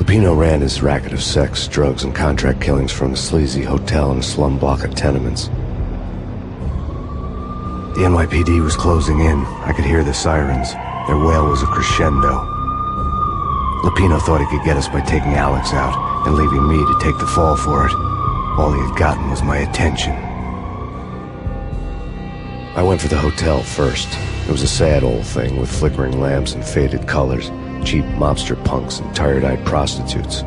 Lupino ran his racket of sex, drugs, and contract killings from a sleazy hotel in a slum block of tenements. The NYPD was closing in. I could hear the sirens. Their wail was a crescendo. Lupino thought he could get us by taking Alex out and leaving me to take the fall for it. All he had gotten was my attention. I went for the hotel first. It was a sad old thing with flickering lamps and faded colors, cheap mobster punks and tired-eyed prostitutes.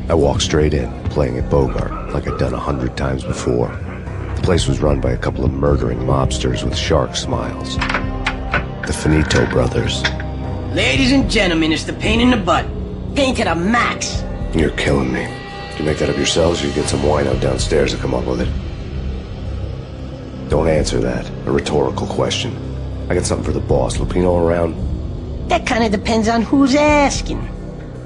I walked straight in, playing at Bogart, like I'd done 100 times before. The place was run by a couple of murdering mobsters with shark smiles. The Finito brothers. Ladies and gentlemen, it's the Payne in the butt. Payne to the max. You're killing me. You make that up yourselves, or you get some wino downstairs to come up with it? Don't answer that. A rhetorical question. I got something for the boss. Lupino around? That kind of depends on who's asking.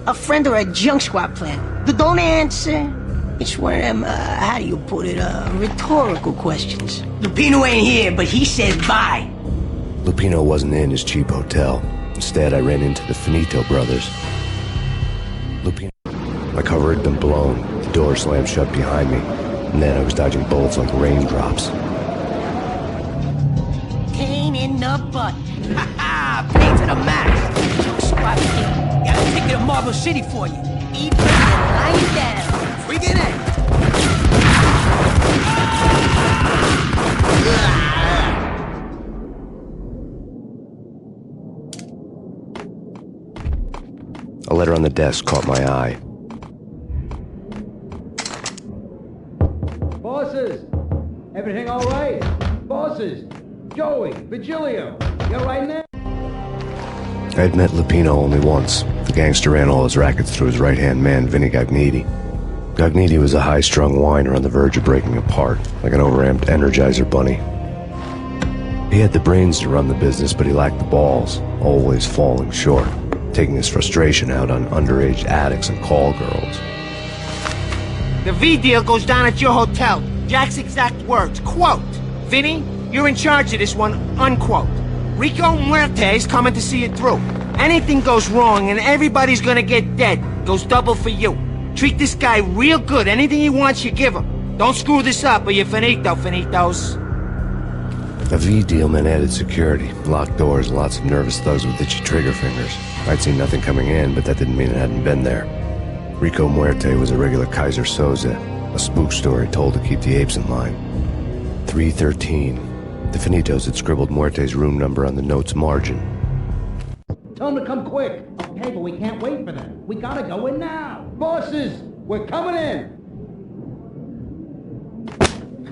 A friend or a junk squad plan. Don't answer. It's one of them, how do you put it, rhetorical questions. Lupino ain't here, but he said bye. Lupino wasn't in his cheap hotel. Instead, I ran into the Finito brothers. Lupino. My cover had been blown. The door slammed shut behind me. And then I was dodging bullets like raindrops. Payne in the butt. Ha ha! Payne to the max. Junk squad kid. Got a ticket to Marble City for you. Eat and lie down. Bring it in. A letter on the desk caught my eye. Bosses! Everything all right? Bosses! Joey, Vigilio, you all right now? I had met Lupino only once. The gangster ran all his rackets through his right-hand man, Vinny Gagniti. Gagniti was a high-strung whiner on the verge of breaking apart, like an overamped Energizer bunny. He had the brains to run the business, but he lacked the balls, always falling short, taking his frustration out on underage addicts and call girls. The V deal goes down at your hotel. Jack's exact words, quote, "Vinny, you're in charge of this one," unquote. Rico Muerte's coming to see it through. Anything goes wrong and everybody's gonna get dead. Goes double for you. Treat this guy real good. Anything he wants, you give him. Don't screw this up or you're finito, finitos. A V deal meant added security, locked doors, and lots of nervous thugs with itchy trigger fingers. I'd seen nothing coming in, but that didn't mean it hadn't been there. Rico Muerte was a regular Kaiser Soze, a spook story told to keep the apes in line. 313. The Finitos had scribbled Muerte's room number on the note's margin. Tell them to come quick. Okay, but we can't wait for them. We gotta go in now. Bosses, we're coming in.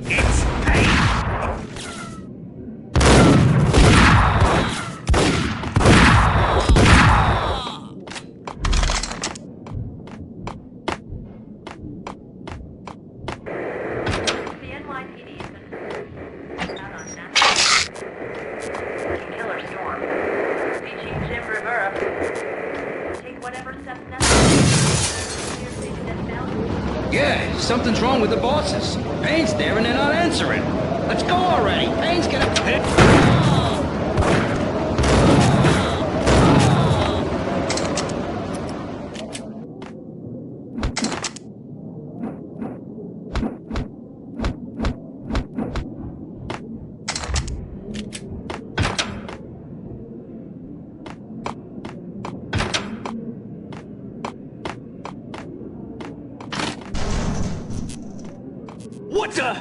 It's Payne. Yeah, something's wrong with the bosses. Payne's there and they're not answering. Let's go already. Payne's gonna hit. What the?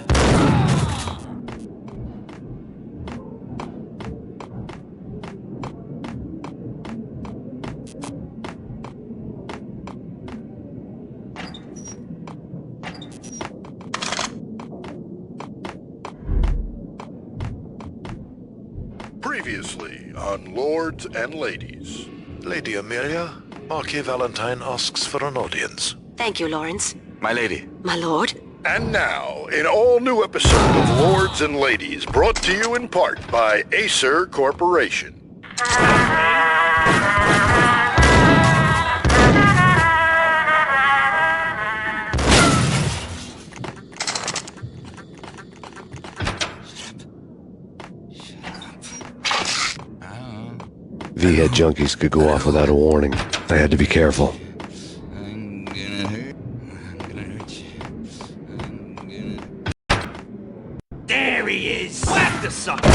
Previously on Lords and Ladies. Lady Amelia, Marquis Valentine asks for an audience. Thank you, Lawrence. My lady. My lord? And now, an all-new episode of Lords and Ladies, brought to you in part by Acer Corporation. V-head junkies could go off without a warning. I had to be careful. I'm gonna hurt you. There he is! Whack the sucker!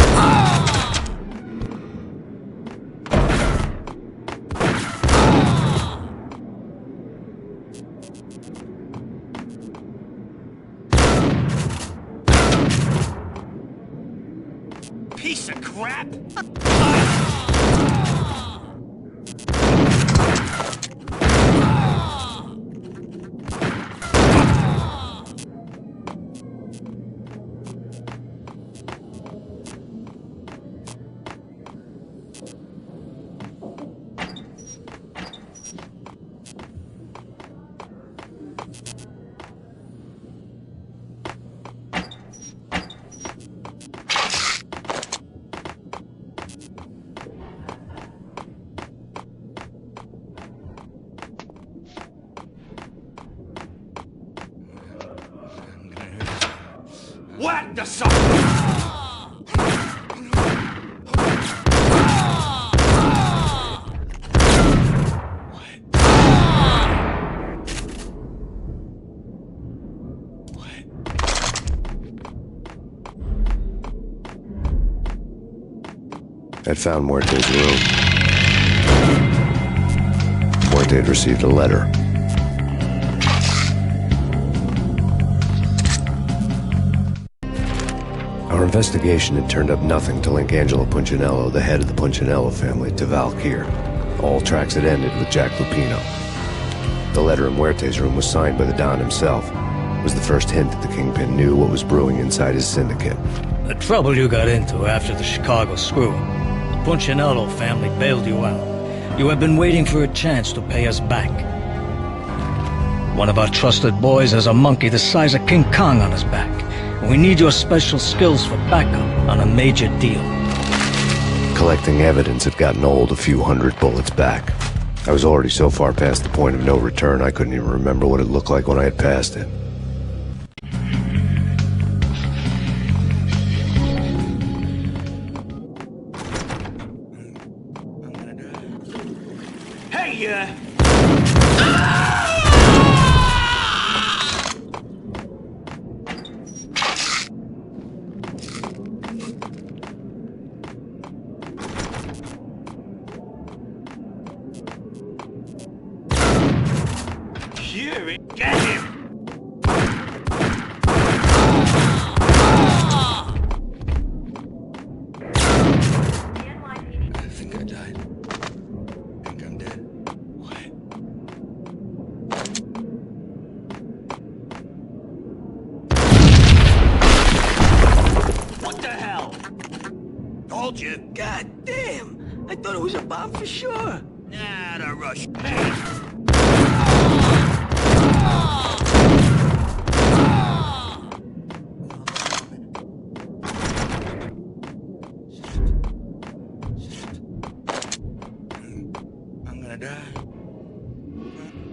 Piece of crap! Whack the sucker! I'd found Muerte's room. Muerte had received a letter. Our investigation had turned up nothing to link Angelo Punchinello, the head of the Punchinello family, to Val Kier. All tracks had ended with Jack Lupino. The letter in Muerte's room was signed by the Don himself. It was the first hint that the Kingpin knew what was brewing inside his syndicate. The trouble you got into after the Chicago screw-up. The Punchinello family bailed you out. You have been waiting for a chance to pay us back. One of our trusted boys has a monkey the size of King Kong on his back. And we need your special skills for backup on a major deal. Collecting evidence had gotten old a few hundred bullets back. I was already so far past the point of no return I couldn't even remember what it looked like when I had passed it. Hey, Fury, get him! I think I died. I think I'm dead. What? What the hell? Told you. God damn! I thought it was a bomb for sure. Nah, the rush. Hey! I'm gonna die.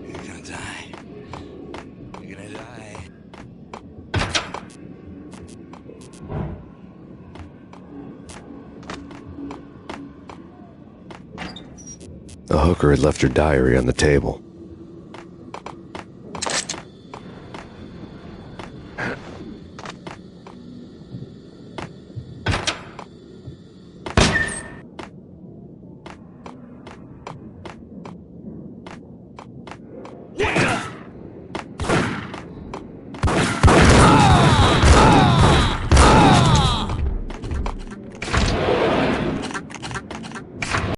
You're gonna die. You're gonna die. The hooker had left her diary on the table. What the